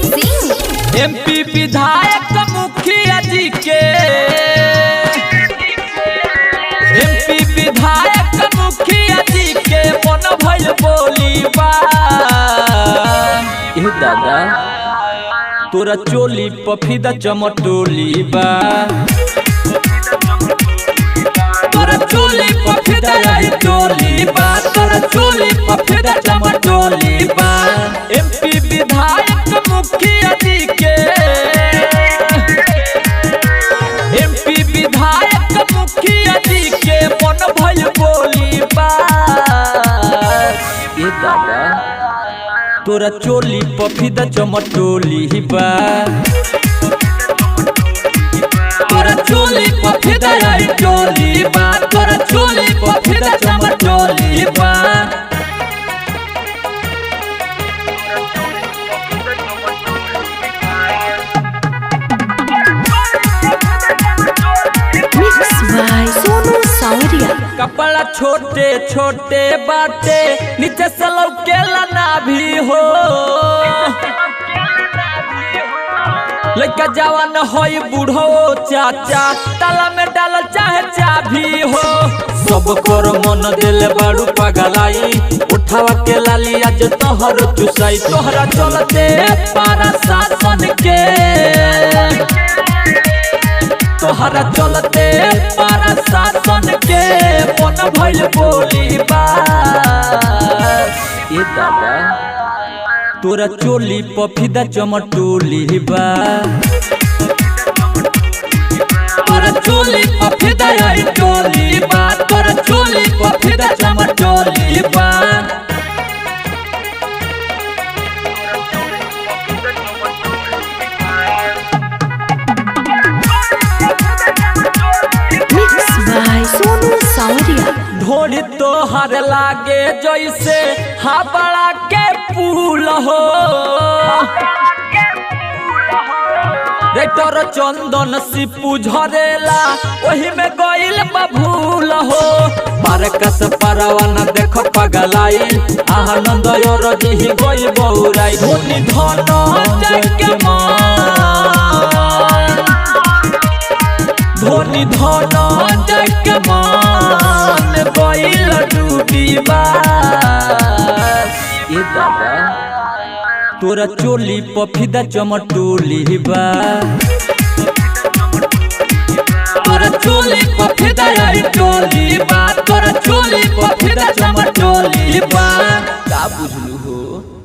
MP विधायक मुखिया जी के एमपी विधायक मुखिया जी के मन भइल बोली बा ए दादा तोरा चोली पफिदा चमटोली बा तोरा चोली पफिदा चोली बा तोरा चोली पफिदा चमटोली बा एमपी विधायक मुखिया जी के एमपी विधायक मुखिया जी के मन भइल बोली बा ए दादा तोरा चोली पफिदा चमटोली बा तोरा चोली पफिदा चोली बा तोरा चोली पफिदा चमटोली बा कपड़ा छोटे छोटे बाटे नीचे से लौकेला ना भी हो लड़का जवान होई बूढ़ो चाचा ताला में डाल चाहे चाभी हो सब कर मन दिल बाड़ू पगलाई उठावा के लाली आज तोहर चुसाई तोहरा चलते पारा शासन के तोहरा चलते पारा शासन के मन भइल बोली बा ए दादा तोरा चोली पफिदा चमटोली बा तोरा चोली पफिदा चोली बा तोरा चोली पफिदा चमटोली बा ढोली तोहर लागे जैसे हावड़ा के पुल हो रेटर चंदन सिपू झरेला वही में गइल बभूल हो पारकस परवाना देख पगलाई आनंद और जी गई बौराई धोनी धन जग मान धोनी धन जग मान गइल डूबी बा ए दादा तोरा चोली पफिदा चमटोली बा तोरा चोली पफिदा चोली बा तोरा चोली पफिदा चमटोली बा का बुझलू हो।